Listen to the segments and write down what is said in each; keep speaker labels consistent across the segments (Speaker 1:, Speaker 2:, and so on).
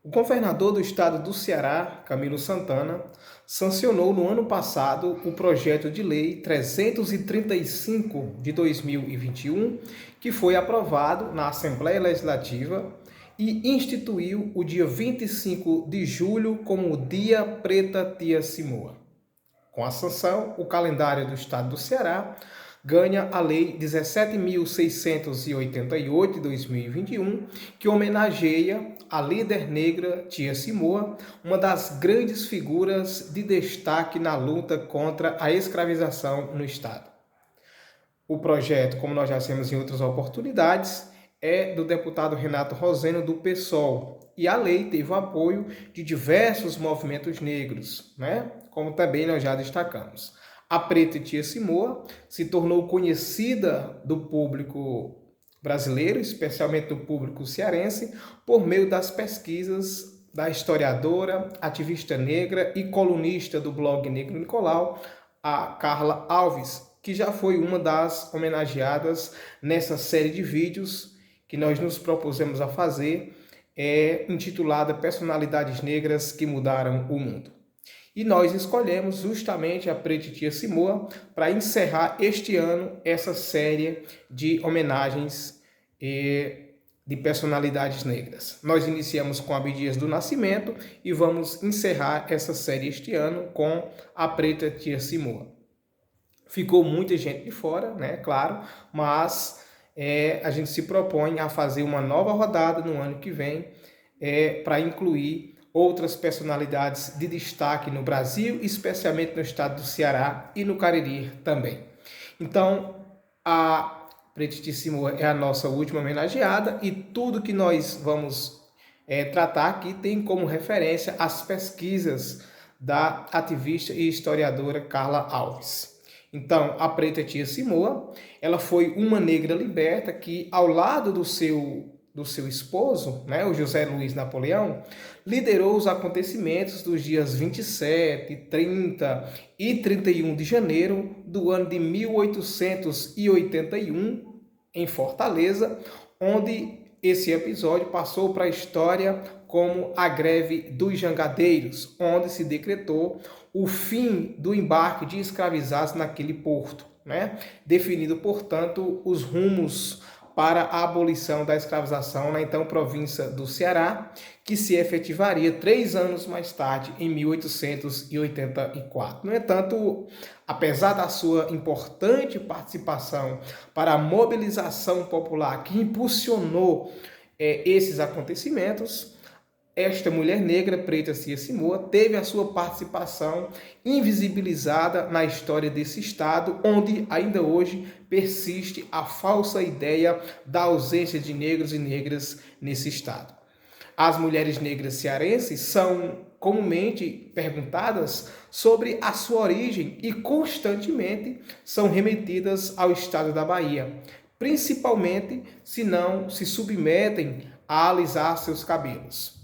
Speaker 1: O governador do estado do Ceará, Camilo Santana, sancionou no ano passado o projeto de lei 335 de 2021, que foi aprovado na Assembleia Legislativa e instituiu o dia 25 de julho como o Dia Preta Tia Simoa. Com a sanção, o calendário do estado do Ceará ganha a Lei 17.688 de 2021, que homenageia a líder negra Tia Simoa, uma das grandes figuras de destaque na luta contra a escravização no estado. O projeto, como nós já temos em outras oportunidades, é do deputado Renato Roseno, do PSOL, e a lei teve o apoio de diversos movimentos negros, como também nós já destacamos. A Preta Tia Simoa se tornou conhecida do público brasileiro, especialmente do público cearense, por meio das pesquisas da historiadora, ativista negra e colunista do blog Negro Nicolau, a Carla Alves, que já foi uma das homenageadas nessa série de vídeos que nós nos propusemos a fazer, intitulada Personalidades Negras que Mudaram o Mundo. E nós escolhemos justamente a Preta Tia Simoa para encerrar este ano essa série de homenagens de personalidades negras. Nós iniciamos com Abdias do Nascimento e vamos encerrar essa série este ano com a Preta Tia Simoa. Ficou muita gente de fora, claro, mas a gente se propõe a fazer uma nova rodada no ano que vem para incluir outras personalidades de destaque no Brasil, especialmente no estado do Ceará e no Cariri também. Então, a Preta Tia Simoa é a nossa última homenageada e tudo que nós vamos tratar aqui tem como referência as pesquisas da ativista e historiadora Carla Alves. Então, a Preta Tia Simoa, ela foi uma negra liberta que, ao lado do seu esposo, o José Luiz Napoleão, liderou os acontecimentos dos dias 27, 30 e 31 de janeiro do ano de 1881, em Fortaleza, onde esse episódio passou para a história como a Greve dos Jangadeiros, onde se decretou o fim do embarque de escravizados naquele porto, definindo, portanto, os rumos para a abolição da escravização na então província do Ceará, que se efetivaria 3 anos mais tarde, em 1884. No entanto, apesar da sua importante participação para a mobilização popular que impulsionou esses acontecimentos, esta mulher negra, Preta Tia Simoa, teve a sua participação invisibilizada na história desse estado, onde ainda hoje persiste a falsa ideia da ausência de negros e negras nesse estado. As mulheres negras cearenses são comumente perguntadas sobre a sua origem e constantemente são remetidas ao estado da Bahia, principalmente se não se submetem a alisar seus cabelos.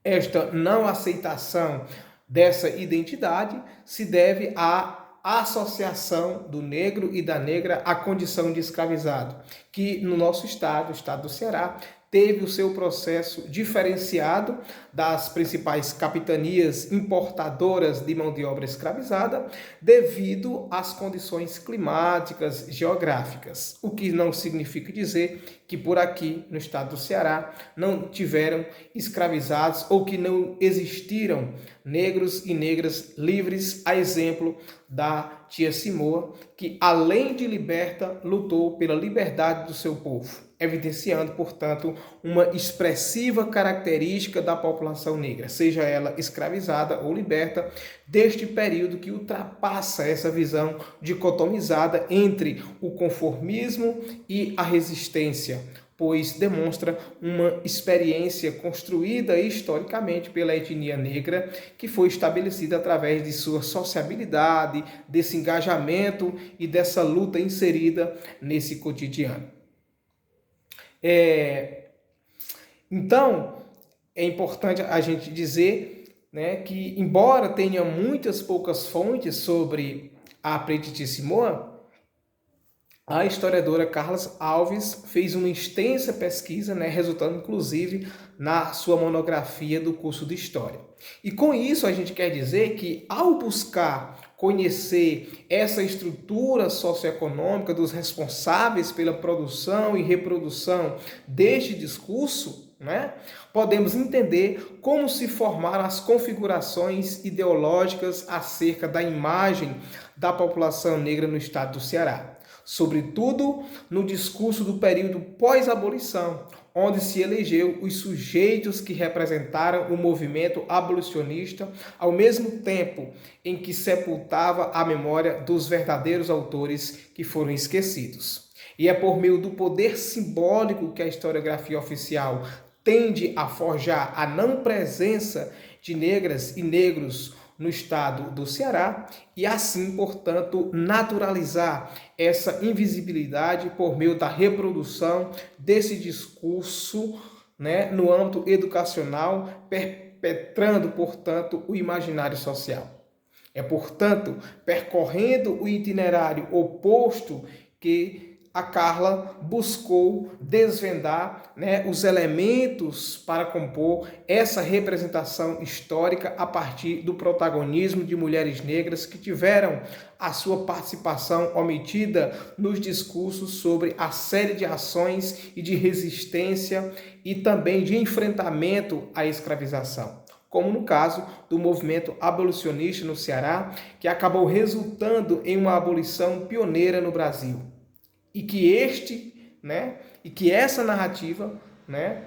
Speaker 1: Esta não aceitação dessa identidade se deve à associação do negro e da negra à condição de escravizado, que no nosso estado, o estado do Ceará, teve o seu processo diferenciado das principais capitanias importadoras de mão de obra escravizada devido às condições climáticas geográficas, o que não significa dizer que por aqui, no estado do Ceará, não tiveram escravizados ou que não existiram negros e negras livres, a exemplo da Tia Simoa, que além de liberta, lutou pela liberdade do seu povo, evidenciando, portanto, uma expressiva característica da população negra, seja ela escravizada ou liberta, deste período que ultrapassa essa visão dicotomizada entre o conformismo e a resistência, pois demonstra uma experiência construída historicamente pela etnia negra, que foi estabelecida através de sua sociabilidade, desse engajamento e dessa luta inserida nesse cotidiano. Então, é importante a gente dizer que, embora tenha muitas poucas fontes sobre a Preta Tia Simoa, a historiadora Carla Alves fez uma extensa pesquisa, né, resultando inclusive na sua monografia do curso de História. E com isso a gente quer dizer que, ao buscar conhecer essa estrutura socioeconômica dos responsáveis pela produção e reprodução deste discurso, né, podemos entender como se formaram as configurações ideológicas acerca da imagem da população negra no estado do Ceará, sobretudo no discurso do período pós-abolição, onde se elegeu os sujeitos que representaram o movimento abolicionista, ao mesmo tempo em que sepultava a memória dos verdadeiros autores que foram esquecidos. E é por meio do poder simbólico que a historiografia oficial tende a forjar a não presença de negras e negros no estado do Ceará e assim, portanto, naturalizar essa invisibilidade por meio da reprodução desse discurso, né, no âmbito educacional, perpetrando, portanto, o imaginário social. É, portanto, percorrendo o itinerário oposto que a Carla buscou desvendar, né, os elementos para compor essa representação histórica a partir do protagonismo de mulheres negras que tiveram a sua participação omitida nos discursos sobre a série de ações e de resistência e também de enfrentamento à escravização, como no caso do movimento abolicionista no Ceará, que acabou resultando em uma abolição pioneira no Brasil. E que essa narrativa, né,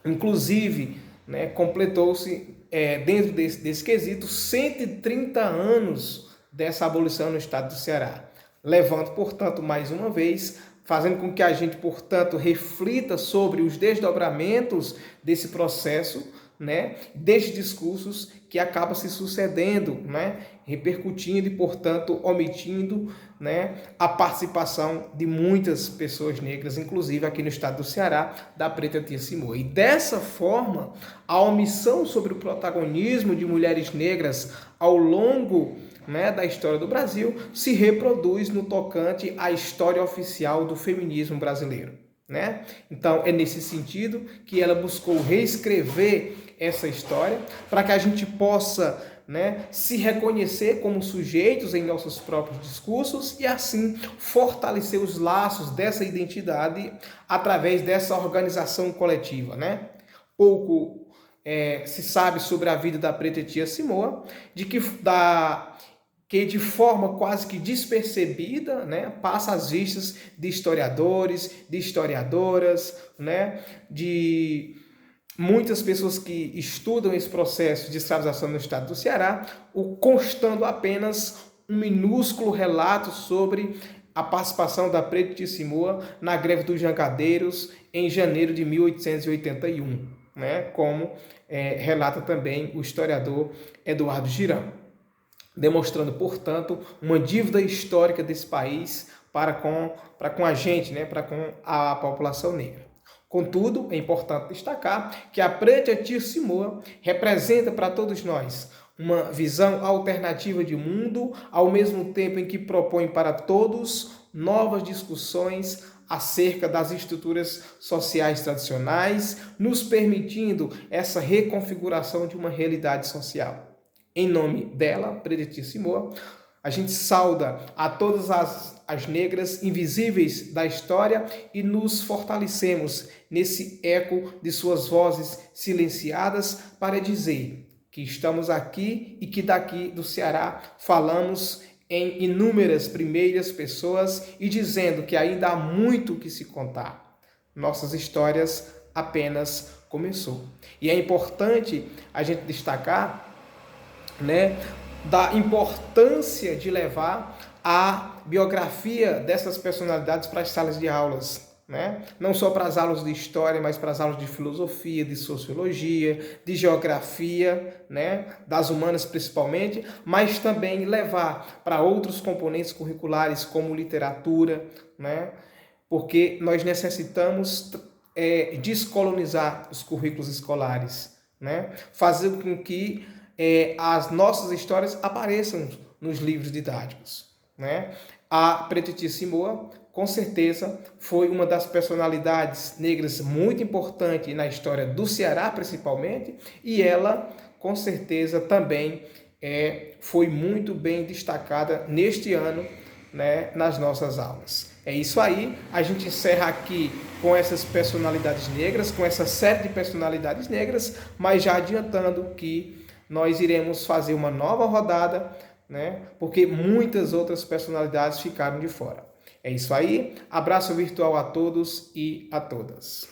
Speaker 1: inclusive, né, completou-se dentro desse quesito 130 anos dessa abolição no estado do Ceará, levando, portanto, mais uma vez, fazendo com que a gente, portanto, reflita sobre os desdobramentos desse processo, né, destes discursos que acabam se sucedendo, né, repercutindo e, portanto, omitindo, né, a participação de muitas pessoas negras, inclusive aqui no estado do Ceará, da Preta Tia Simoa. E dessa forma, a omissão sobre o protagonismo de mulheres negras ao longo, né, da história do Brasil se reproduz no tocante à história oficial do feminismo brasileiro, né? Então, é nesse sentido que ela buscou reescrever essa história para que a gente possa, né, se reconhecer como sujeitos em nossos próprios discursos e assim fortalecer os laços dessa identidade através dessa organização coletiva, né? Pouco se sabe sobre a vida da Preta Tia Simoa, que de forma quase que despercebida, né, passa às vistas de historiadores, de historiadoras, né, de muitas pessoas que estudam esse processo de escravização no estado do Ceará, constando apenas um minúsculo relato sobre a participação da Preta Tia Simoa na greve dos jangadeiros em janeiro de 1881, né, como relata também o historiador Eduardo Girão, demonstrando, portanto, uma dívida histórica desse país para com a gente, né, para com a população negra. Contudo, é importante destacar que a Preta Tia Simoa representa para todos nós uma visão alternativa de mundo, ao mesmo tempo em que propõe para todos novas discussões acerca das estruturas sociais tradicionais, nos permitindo essa reconfiguração de uma realidade social. Em nome dela, Preta Tia Simoa, a gente sauda a todas as negras invisíveis da história e nos fortalecemos nesse eco de suas vozes silenciadas para dizer que estamos aqui e que daqui do Ceará falamos em inúmeras primeiras pessoas e dizendo que ainda há muito que se contar. Nossas histórias apenas começou. E é importante a gente destacar, né, da importância de levar a biografia dessas personalidades para as salas de aulas, né? Não só para as aulas de história, mas para as aulas de filosofia, de sociologia, de geografia, né, das humanas principalmente, mas também levar para outros componentes curriculares como literatura, né? Porque nós necessitamos descolonizar os currículos escolares, né? Fazer com que as nossas histórias apareçam nos livros didáticos, né? A Pretice Moa, com certeza, foi uma das personalidades negras muito importante na história do Ceará, principalmente, e ela, com certeza, também foi muito bem destacada neste ano, né, nas nossas aulas. É isso aí, a gente encerra aqui com essas personalidades negras, com essa série de personalidades negras, mas já adiantando que nós iremos fazer uma nova rodada, né, porque muitas outras personalidades ficaram de fora. É isso aí, abraço virtual a todos e a todas.